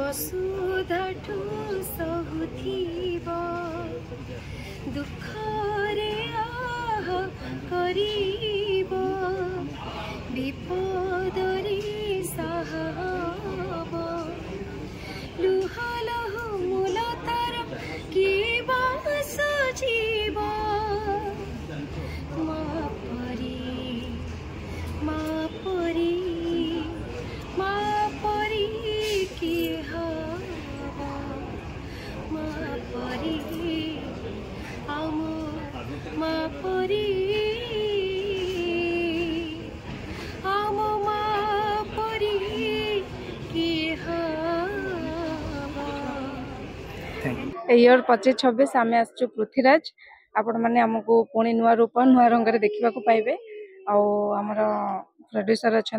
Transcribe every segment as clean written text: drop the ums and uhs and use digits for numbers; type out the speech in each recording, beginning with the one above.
वसुधाठु सहुथिब दुखरे आह करिब विपदरे साहब लुह लहु मूलतर कि सजीव माँ परी कि हवा माँ परी आम माँ परी आम माँ परी कि हवा। इयर 25-26 आम आसचु पृथ्वीराज आपण मैंने आमको पुणी नुआ रूप नुआ रंग देखा पाइबे। आमर प्रोड्यूसर अच्छा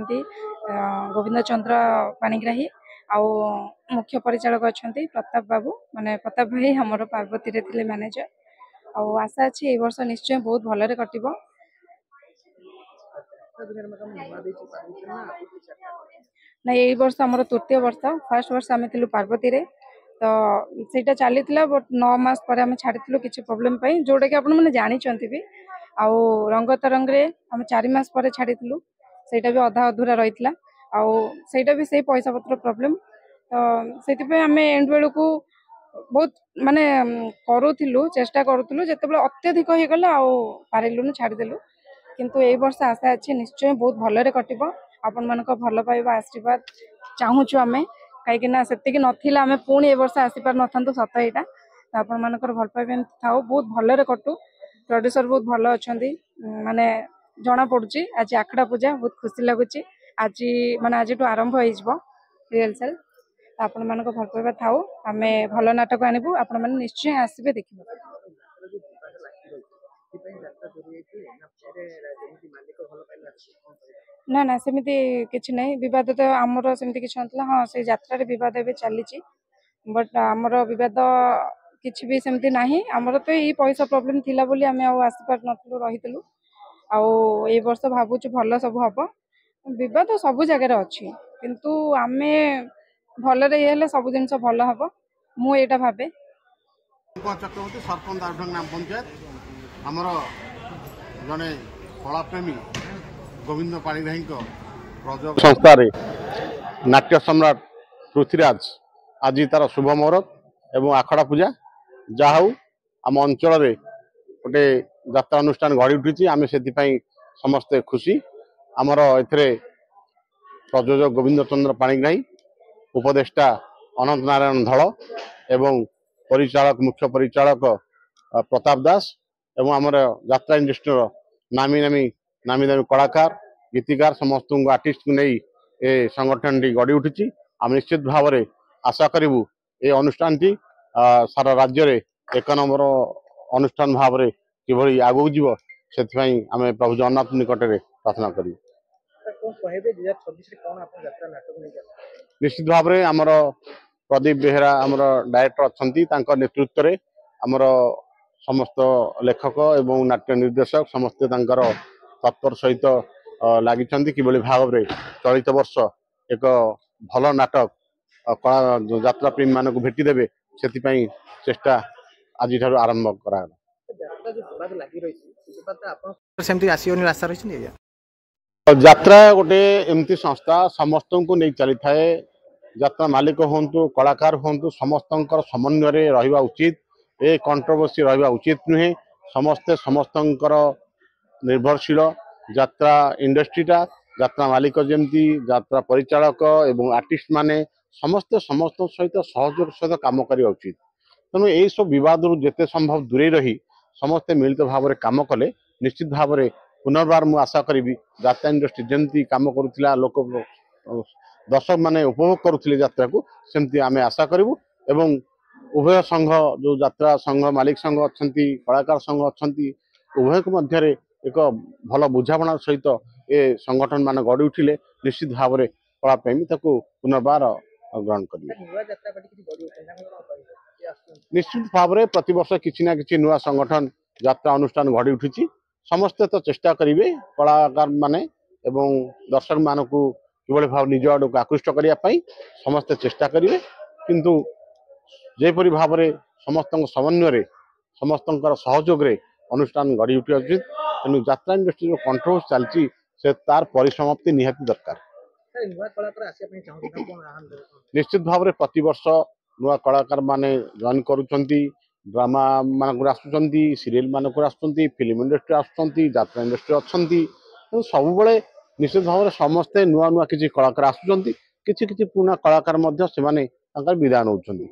गोविंद चंद्र पाणिग्राही आउ मुख्य परिचालक अच्छा प्रताप बाबू माने प्रताप भाई हमर पार्वती रे थिले मैनेजर आशा अच्छी ए वर्ष निश्चय बहुत भलरे कटिबो। ना ए वर्ष आमर तृतीय वर्ष फर्स्ट वर्ष आम थिलु पार्वती रे तो सेटा चली बट 9 मास पर आम छाड़ी किसी प्रोब्लेम जोटा कि आपण मैंने जानी भी आउ रंग तरंग रे आम 4 मास पर छाड़ी सेटा भी अधा अधूरा रही सेटा भी से पैसा पत्र प्रोब्लेम तो से आम एंड बेलू को बहुत माने करूँ चेष्टा करूँ जिते अत्यधिक हो गला पारिलुनु छाड़देलु किंतु ए वर्ष आशा अच्छी निश्चय बहुत भलरे कटिबो। आपण मानक भल पाइबा आशीर्वाद चाहूचु आमे कहीं से नाला आम पुणी ए वर्ष आसी पार नथांतु सत एटा आपण मानकर भल पाइबा थाओ बहुत भलरे कटु। प्रोड्यूसर बहुत भल अच्छा माने जना पड़ुची आज आखड़ा पूजा बहुत खुशी लगुच आज माने आज आरंभ हो रिहर्सल आपण मानक भल पाइबा थाओ आम भल नाटक आनबू आपण मैंने निश्चय आसबे देखिए। ना ना सेमती किसी ना बद तो आमर सेमती किसी ना हाँ से यात्रा बद ए चली बट आमर बद किसी भी सेमती ना आमर तो यही पैसा प्रोब्लेम थिला बोली आम आसी पार नथलु रहीतलु ए वर्ष भावुँ भल सब हम बद सब जगार अच्छी किंतु आम भलरे ये सब जिन भल हम मुझे भावे चक्रवर्ती सरपंच दारुढंग ग्राम पंचायत आमर जड़े कलाप्रेमी गोविंद पाणिग्राही प्रयोग संस्था नाट्य सम्राट पृथ्वीराज आज तार शुभ मुहूर्त एवं आखड़ा पूजा जहा आम अंचल गोटे यात्रा अनुष्ठान गढ़ी उठी आम से समस्ते खुशी आमर ए प्रयोजक गोविंद चंद्र पाणिग्राही उपदेष्टा अनंत नारायण धल एवं परिचालक मुख्य परिचालक प्रताप दास एवं आमर यात्रा इंडस्ट्री नामी नामी नामी दामी कलाकार गीतिकार समस्त आर्टिस्ट को नहीं ए संगठन टी गढ़ी उठी आम निश्चित भाव में आशा करूँ ये अनुष्ठान टी सारा राज्य रे एक नंबर अनुष्ठान भाव में किभली आगू जीव से आम प्रभु जगन्नाथ निकट में प्रार्थना करूँ। निश्चित भाव में आमर प्रदीप बेहेरा आमर डायरेक्टर अच्छा नेतृत्व में आमर समस्त लेखक एवं नाट्य निर्देशक समस्ते तत्पर सहित लगी कि भाव में चलित वर्ष एक भल नाटक कला यात्रा प्रेमी मान को भेटिदेवे से चेष्टा आज आरंभ करा यात्रा गोटे एमती संस्था समस्त को नहीं चली थाए यात्रा मालिक हूँ कलाकार हूँ समस्त समन्वय रहा उचित ए कंट्रोवर्सी रहा उचित नुहे समस्ते समस्त निर्भरशील यात्रा इंडस्ट्रीटा यात्रा मालिक जमती यात्रा परिचालक एवं आर्टिस्ट माने समस्ते समस्त सहित सहयोग सहित काम करवा उचित तेणु यही सब विवाद जिते संभव दूरे रही समस्ते मिलित भाव में काम कले निश्चित भाव में पुनर्बार मु आशा करी यात्रा इंडस्ट्री जमती काम करुला लोक दर्शक माने उपभोग करुले यात्रा को सेमती आम आशा करूँ एवं उभय संघ जो यात्रा संघ मालिक संघ अच्छा कलाकार संघ अच्छा उभय को मध्य एक भल बुझाणा सहित ए संगठन मान गढ़ी उठिले निश्चित भाव में कलाप्रेमी पुनर्बार ग्रहण करेंगे। निश्चित भाव में प्रति वर्ष किसी ना कि नुआ संगठन यात्रा अनुष्ठान गढ़ी उठी समस्ते तो चेष्टा करेंगे कलाकार माने एवं दर्शक मान को किभली भाव निज आड़ को आकृष्ट करने समस्ते चेष्टा करेंगे किंतु जेपरी भाव में समस्त समन्वय समस्त सहयोग अनुष्ठान गढ़ी उठा उचित तेणु यात्रा इंडस्ट्री कंट्रोल चलती से तार परिसमाप्ति निहाती दरकार निश्चित भाव में प्रति वर्ष नुआ कलाकार माने जॉइन करुछंती ड्रामा मानक आसुचंती सीरियल मानक आसुचंती फिल्म इंडस्ट्री आसुचंती यात्रा इंडस्ट्री अच्छंती सब बेले निश्चित भाव में समस्ते नुआ नुआ किसी कलाकार आसुचंती किछि किछि पुराना कलाकार मध्य से माने विदाय नौछंती।